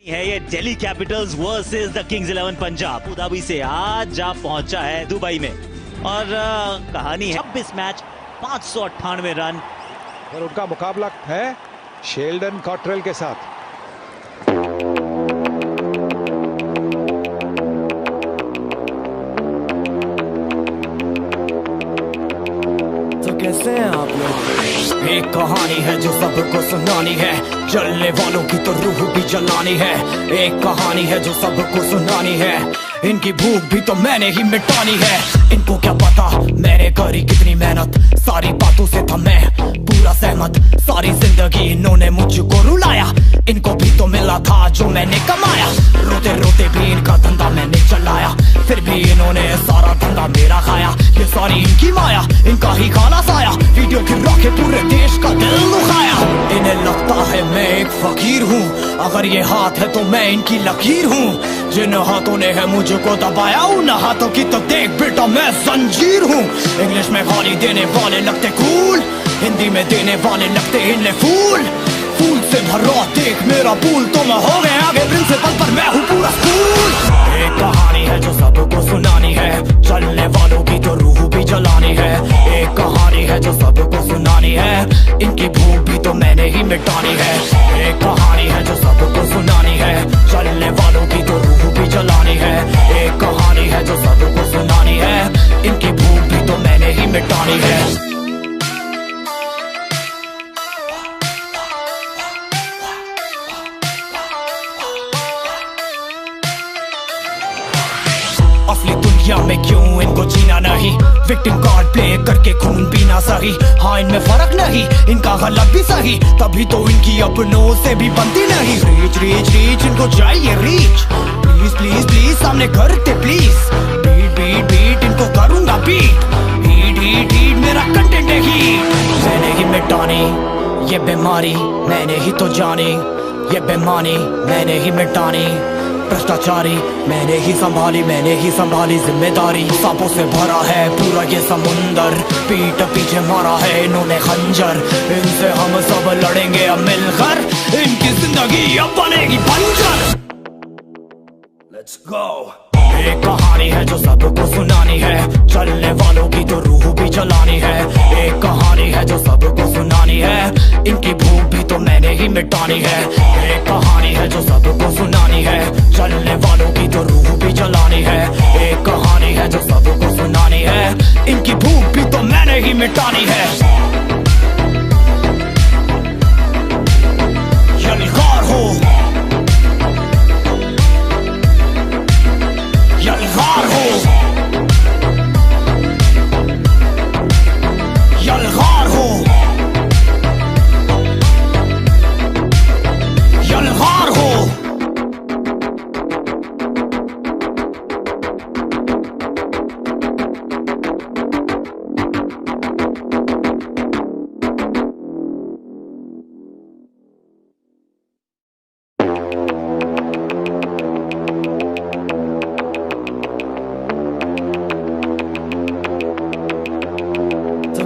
है ये Delhi Capitals versus the Kings 11 Punjab. Abu Dhabi से आज जा पहुंचा है दुबई में और कहानी है 26 मैच 598 रन और उनका मुकाबला है शेल्डन कॉट्रेल के साथ। तो कैसे हैं आप लोग? एक कहानी है जो सबको सुनानी है, जलने वालों की तो रूह भी जलानी है। एक कहानी है जो सबको सुनानी है, इनकी भूख भी तो मैंने ही मिटानी है। इनको क्या पता मैंने करी कितनी मेहनत, सारी बातों से था मैं पूरा सहमत। सारी जिंदगी इन्होंने मुझको रुलाया, इनको भी तो मिला था जो मैंने कमाया। रोते रोते भी इनका धंधा मैंने चलाया, फिर भी इन्होंने सारा धंधा मेरा खाया। ये सारी इनकी माया, इनका ही खाना साया, वीडियो गिरा के पूरे देश का दिल दुखाया। इन्हें लगता है मैं एक फकीर हूँ, अगर ये हाथ है तो मैं इनकी लकीर हूँ। जिन हाथों ने है मुझको दबाया, उन हाथों की तो देख बेटा मैं जंजीर हूँ। इंग्लिश में गाली देने वाले लगते कूल, हिंदी में देने वाले लगते इन्हें फूल। फूल से भरा देख मेरा पूल, तो मैं हो गया आगे प्रिंसिपल पर मैं हूँ पूरा स्कूल। एक कहानी है जो सबको सुनानी है, चलने वालों की तो रूह भी जलानी है। एक कहानी है जो सबको सुनानी है, इनकी भूख भी तो मैंने ही मिटानी है। एक कहानी है जो सबको सुनानी है, चलने वालों की तो रूह भी जलानी है। एक कहानी है जो सबको सुनानी है, इनकी भूख भी तो मैंने ही मिटानी है। असली दुनिया में क्यों इनको जीना नहीं, विक्टिम कार्ड प्ले करके खून पीना सही। हाँ इनमें फर्क नहीं, इनका गलत भी सही, तभी तो इनकी अपनों से भी बनती नहीं। रीच रीच रीच इनको चाहिए रीच, प्लीज प्लीज प्लीज सामने करते प्लीज। बीट बीट बीट इनको करूंगा बीट, हीट हीट हीट मेरा कंटेंट है हीट। मैंने ही मिटानी ये बीमारी, मैंने ही तो जानी ये बेमानी, मैंने ही मिटानी भ्रष्टाचारी। मैंने ही संभाली जिम्मेदारी। सांपों से भरा है पूरा ये समुंदर, पीठ पीछे मारा है इन्होंने खंजर। इनसे हम सब लड़ेंगे अब मिलकर, इनकी जिंदगी अब बनेगी बंजर। Let's go। एक कहानी है जो सबको सुनानी है, चलने वालों की तो रूह भी जलानी है। एक कहानी है जो सबको सुनानी है, इनकी भूख भी तो मैंने ही मिटानी है। एक कहानी है जो सबको सुनानी है, चलने वालों की तो रूह भी जलानी है। एक कहानी है जो सबको सुनानी है, इनकी भूख भी तो मैंने ही मिटानी है। यलगार हो यलगार हो यलगार हो यलगार हो।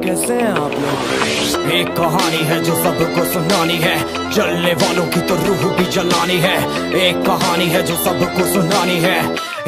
कैसे हैं आप लोग? एक कहानी है जो सबको सुनानी है, जलने वालों की तो रूह भी जलानी है। एक कहानी है जो सबको सुनानी है,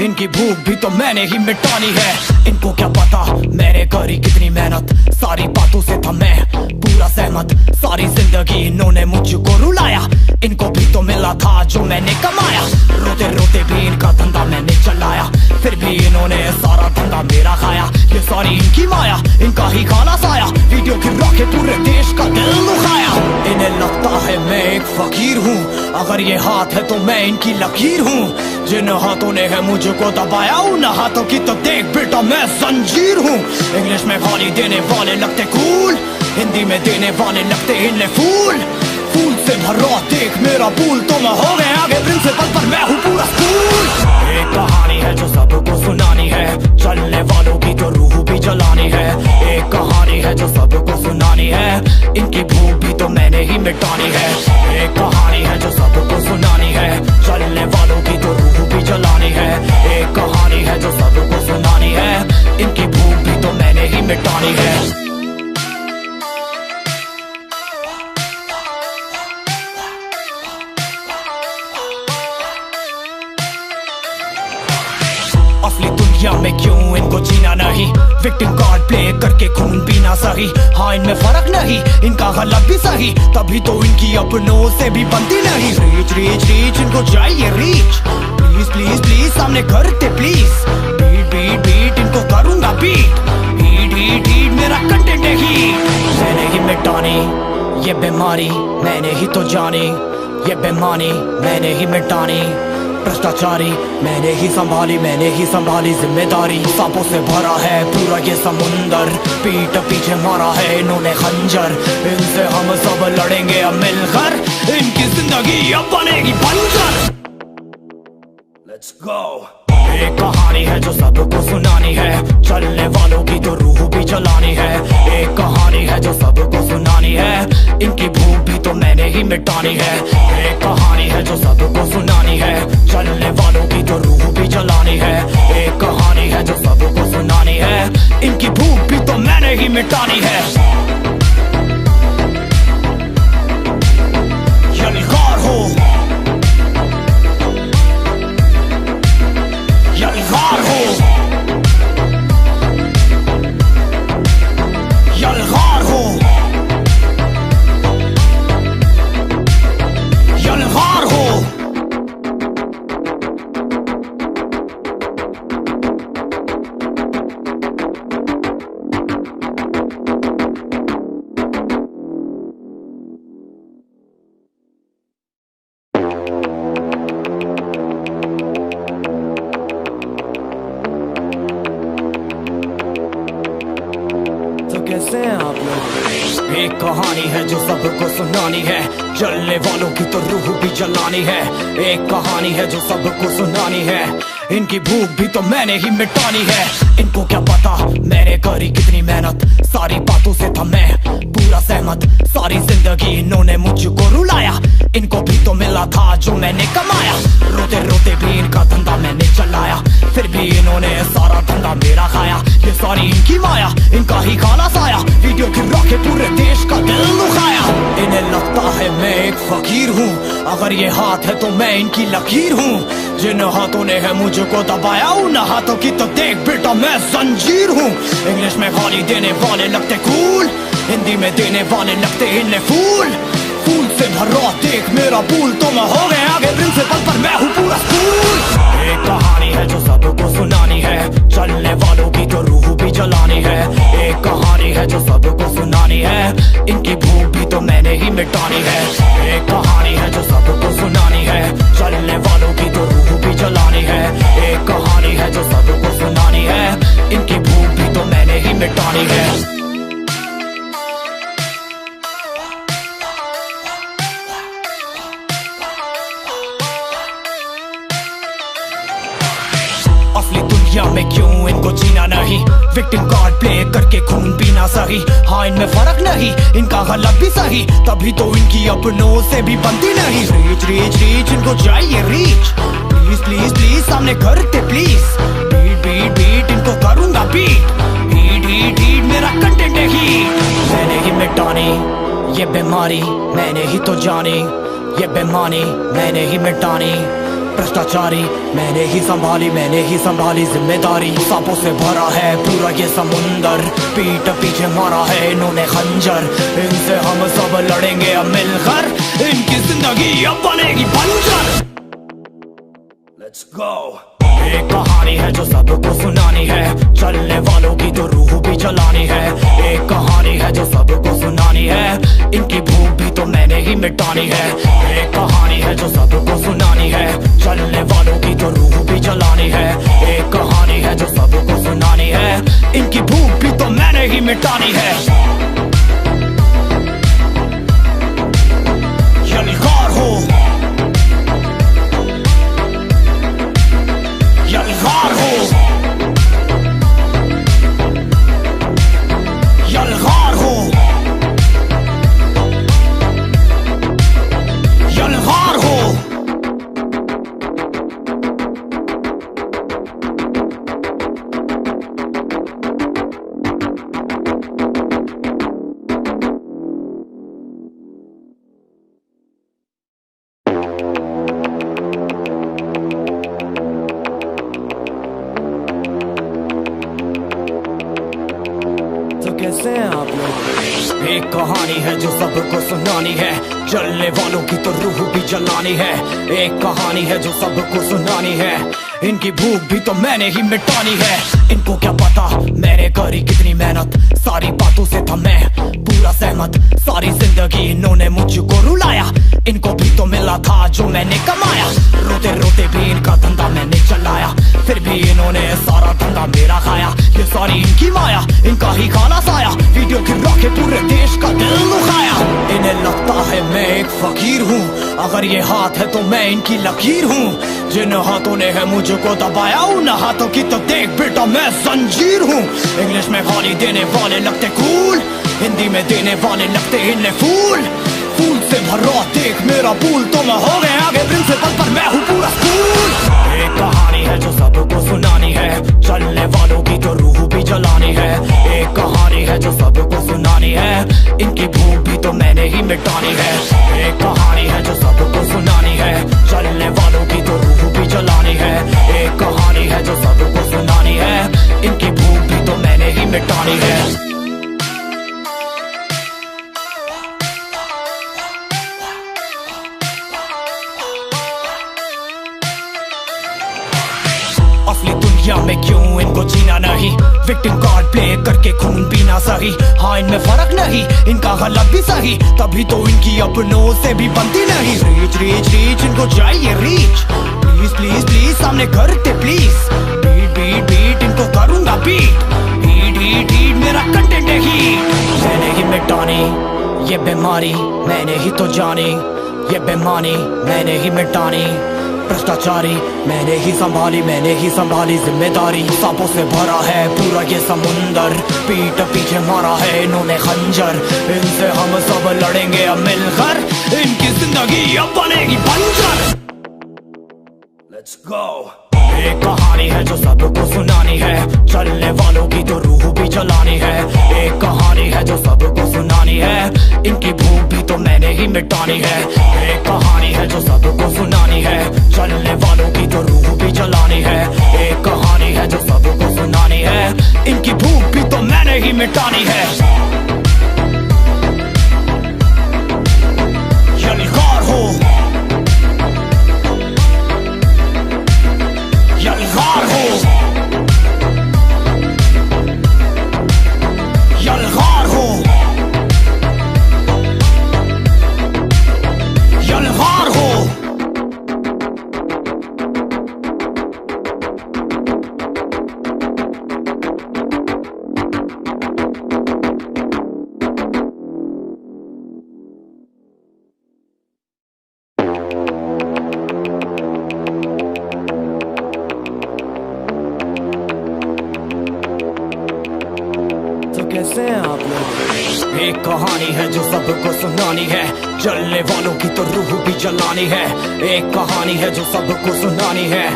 इनकी भूख भी तो मैंने ही मिटानी है। इनको क्या पता मैंने करी कितनी मेहनत, सारी बातों से था मैं पूरा सहमत। सारी जिंदगी इन्होंने मुझको रुलाया, इनको भी तो मिला था जो मैंने कमाया। रोते रोते भी इनका धंधा मैंने चलाया, फिर भी इन्होंने सारा धंधा मेरा खाया। ये सारी इनकी माया, इनका ही खाना साया, वीडियो गिरा के पूरे देश का दिल दुखाया। इन्हें लगता है मैं एक फकीर हूँ, अगर ये हाथ है तो मैं इनकी लकीर हूँ। जिन हाथों ने है मुझको दबाया, उन हाथों की तो देख बेटा मैं जंजीर हूँ। इंग्लिश में गाली देने वाले लगते कूल, हिंदी में देने वाले लगते इन्हें फूल। फूल से भरा देख मेरा पूल, तो मैं हो गया आगे प्रिंसिपल पर मैं हूँ पूरा स्कूल। एक कहानी है जो सबको सुनानी है, चलने वालों की तो रूह भी जलानी है। एक कहानी है जो सबको सुनानी है, इनकी भूख भी तो मैंने ही मिटानी है। एक कहानी है जो सबको सुनानी है, चलने वालों की तो रूह भी जलानी है। एक कहानी है जो सबको सुनानी है, इनकी भूख भी तो मैंने ही मिटानी है। दुनिया में क्यों इनको जीना नहीं, विक्टिम कार्ड प्ले करके खून पीना सही। हाँ इनमें फर्क नहीं, इनका गलत भी सही, तभी तो इनकी अपनों से भी बनती नहीं। रीच रीच रीच इनको चाहिए रीच, प्लीज प्लीज प्लीज सामने करते प्लीज। बीट बीट बीट इनको करूंगा बीट, हीट हीट हीट मेरा कंटेंट है हीट। मैंने ही मिटानी ये बीमारी, मैंने ही तो जानी ये बेमानी, मैंने ही मिटानी भ्रष्टाचारी, मैंने ही संभाली जिम्मेदारी। सांपों से भरा है पूरा ये समुंदर, पीठ पीछे मारा है इन्होंने खंजर। इनसे हम सब लड़ेंगे अब मिलकर, इनकी जिंदगी अब बनेगी बंजर। Let's go। एक कहानी है जो सबको सुनानी है, चलने वालों की तो रूह भी जलानी है। एक कहानी है जो सबको सुनानी है, इनकी भूख भी तो मैंने ही मिटानी है। एक कहानी है जो सबको सुनानी है, चलने वालों की तो रूह भी जलानी है। एक कहानी है जो सबको सुनानी है, इनकी भूख भी तो मैंने ही मिटानी है। यलगार हो, यलगार हो, यलगार हो, यलगार हो। कैसे हैं आप लोग? एक कहानी है जो सबको सुनानी है, जलने वालों की तो रूह भी जलानी है। एक कहानी है जो सबको सुनानी है, इनकी भूख भी तो मैंने ही मिटानी है। इनको क्या पता मैंने करी कितनी मेहनत, सारी बातों से था मैं पूरा सहमत। सारी जिंदगी इन्होंने मुझको रुलाया, इनको भी तो मिला था जो मैंने कमाया। रोते रोते भी इनका धंधा मैंने चलाया, फिर भी इन्होंने सारा धंधा मेरा खाया। ये सारी इनकी माया, इनका ही खाना साया, वीडियो गिरा के पूरे देश का दिल दुखाया। इन्हें लगता है मैं एक फकीर हूँ, अगर ये हाथ है तो मैं इनकी लकीर हूँ। जिन हाथों ने है मुझको दबाया, उन हाथों की तो देख बेटा मैं जंजीर हूँ। इंग्लिश में गाली देने वाले लगते कूल, हिंदी में देने वाले लगते इन्हें फूल। फूल से भरा देख मेरा पूल, तो मैं हो गया आगे प्रिंसिपल पर मैं हूँ पूरा स्कूल। एक कहानी है जो सबको सुनानी है, चलने वालों की तो रूह भी जलानी है। एक कहानी है जो सबको सुनानी है, इनकी भूख भी तो मैंने ही मिटानी है। एक कहानी है जो सबको सुनानी है, चलने वालों की तो रूह भी जलानी है। एक कहानी है जो सबको सुनानी है, इनकी भूख भी तो मैंने ही मिटानी है। असली दुनिया में क्यों इनको जीना नहीं, विक्टिम कार्ड प्ले करके खून पीना सही। हाँ इनमें फर्क नहीं, इनका गलत भी सही, तभी तो इनकी अपनों से भी बनती नहीं। रीच रीच रीच इनको चाहिए रीच, प्लीज प्लीज प्लीज सामने करते प्लीज। बीट बीट बीट इनको करूंगा बीट, हीट हीट हीट मेरा कंटेंट है हीट। मैंने ही मिटानी ये बीमारी, मैंने ही तो जानी ये बेमानी, मैंने ही मिटानी भ्रष्टाचारी, मैंने ही संभाली जिम्मेदारी। सांपों से भरा है पूरा ये समुंदर, पीठ पीछे मारा है इन्होंने खंजर। इनसे हम सब लड़ेंगे अब मिलकर, इनकी जिंदगी अब बनेगी बंजर। Let's go। एक कहानी है जो सबको सुनानी है, चलने वालों की तो रूह भी जलानी है। एक कहानी है जो सबको सुनानी है, इनकी भूख भी तो मैंने ही मिटानी है। एक कहानी है जो सबको सुनानी है, चलने वालों की तो रूह भी जलानी है। एक कहानी है जो सबको सुनानी है, इनकी भूख भी तो मैंने ही मिटानी है। यलगार हो, यलगार हो, यलगार हो, यलगार हो। कहानी है जो सबको सुनानी है, जलने वालों की तो रूह भी जलानी है। एक कहानी है जो सबको सुनानी है, इनकी भूख भी तो मैंने ही मिटानी है। इनको क्या पता मैंने करी कितनी मेहनत, सारी बातों से था मैं पूरा सहमत। सारी जिंदगी इन्होंने मुझको रुलाया, इनको भी तो मिला था जो मैंने कमाया। रोते रोते भी इनका धंधा मैंने चलाया, फिर भी इन्होंने सारा धंधा मेरा खाया। ये सारी इनकी माया, इनका ही काला साया, वीडियो गिरा के पूरे देश का दिल दुखाया। इन्हें लगता है मैं एक फकीर हूँ, अगर ये हाथ है तो मैं इनकी लकीर हूँ। जिन हाथों ने है मुझको दबाया, उन हाथों की तो देख बेटा मैं जंजीर हूँ। इंग्लिश में गाली देने वाले लगते कूल, हिंदी में देने वाले लगते इन्हें फूल। फूल से भरा देख मेरा पूल, तो मैं हो गया आगे प्रिंसिपल पर मैं हूँ पूरा स्कूल। एक कहानी है जो सबको सुनानी है, चलने वालों की तो रूह भी जलानी है। एक कहानी है जो सबको सुनानी है, इनकी भूख भी तो मैंने ही मिटानी है। एक कहानी है जो सबको सुनानी है, चलने वालों की तो रूह भी जलानी है। एक कहानी है जो सबको सुनानी है, इनकी भूख भी तो मैंने ही मिटानी है। असली दुनिया में क्यों इनको जीना नहीं, विक्टिम कार्ड प्ले करके खून पीना सही। हाँ इनमें फर्क नहीं, इनका गलत भी सही, तभी तो इनकी अपनों से भी बनती नहीं। रीच रीच रीच इनको चाहिए रीच, प्लीज प्लीज प्लीज सामने करते प्लीज। बीट बीट बीट इनको करूंगा बीट, हीट हीट हीट मेरा कंटेंट है हीट। मैंने ही मिटानी ये बीमारी, मैंने ही तो जानी ये बेमानी, मैंने ही मिटानी भ्रष्टाचारी। मैंने ही संभाली जिम्मेदारी। सांपों से भरा है पूरा ये समुंदर, पीठ पीछे मारा है इन्होंने खंजर। इनसे हम सब लड़ेंगे अब मिलकर, इनकी जिंदगी अब बनेगी बंजर। Let's go. एक कहानी है जो सबको सुनानी है, चलने वालों की तो रूह भी जलानी है। एक कहानी है जो सबको सुनानी है, इनकी भूख भी तो मैंने ही मिटानी है। एक कहानी है जो सबको सुनानी है, चलने वालों की तो रूह भी जलानी है। एक कहानी है जो सबको सुनानी है, इनकी भूख भी तो मैंने ही मिटानी है। यलगार हो, यलगार हो, यलगार हो, यलगार हो। कैसे हैं आप लोग? एक कहानी है जो सबको सुनानी है, जलने वालों की तो रूह भी जलानी है। एक कहानी है जो सबको सुनानी है,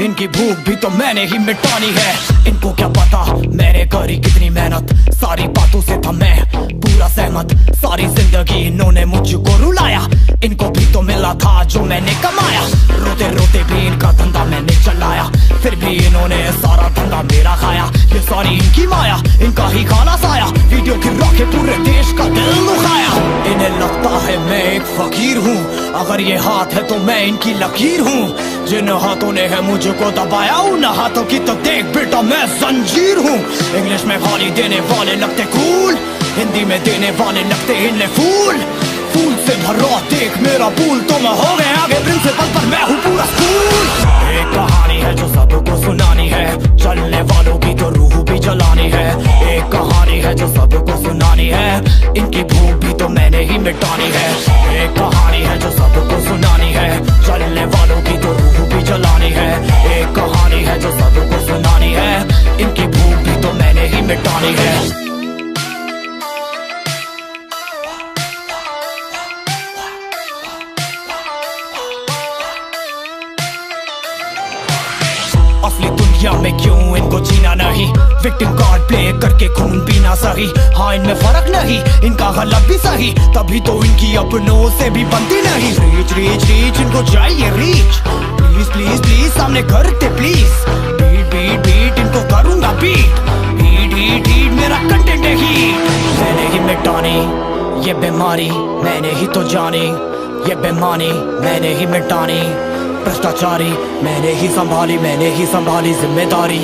इनकी भूख भी तो मैंने ही मिटानी है। इनको क्या पता मैंने करी कितनी मेहनत, सारी बातों से था मैं पूरा सहमत। सारी जिंदगी इन्होंने मुझको रुलाया, इनको भी तो मिला था जो मैंने कमाया। रोते रोते भी इनका धंधा मैंने चलाया, फिर भी इन्होंने सारा धंधा मेरा खाया। ये सारी इनकी माया, इनका ही काला साया, वीडियो गिरा के पूरे देश का दिल दुखाया। इन्हें लगता है मैं एक फकीर हूँ, अगर ये हाथ है तो मैं इनकी लकीर हूँ। जिन हाथों ने है मुझको दबाया, उन हाथों की तो देख बेटा मैं जंजीर हूँ। इंग्लिश में गाली देने वाले लगते कूल, हिंदी में देने वाले लगते इन्हें फूल। फूल से भरा देख मेरा पूल, तो मैं हो गया आगे प्रिंसिपल पर मैं हूँ पूरा स्कूल। एक कहानी है जो सबको सुनानी है, चलने वालों की तो रूह भी जलानी है। एक कहानी है जो सबको सुनानी है, इनकी भूख भी तो मैंने ही मिटानी है। एक कहानी है जो सबको सुनानी है, चलने वालों की तो रूह भी जलानी है। एक कहानी है जो सबको सुनानी है, इनकी भूख भी तो मैंने ही मिटानी है। असली दुनिया में क्यों इनको जीना नहीं, विक्टिम कार्ड प्ले करके खून पीना सही। हाँ इनमें फर्क नहीं, इनका गलत भी सही, तभी तो इनकी अपनों से भी बनती नहीं। रीच रीच रीच इनको चाहिए रीच, प्लीज प्लीज प्लीज सामने करते प्लीज। बीट बीट बीट इनको करूंगा बीट, हीट हीट हीट मेरा कंटेंट है हीट। मैंने ही मिटानी ये बीमारी मैंने ही तो जानी, ये बेमानी मैंने ही मिटानी, भ्रष्टाचारी मैंने ही संभाली जिम्मेदारी।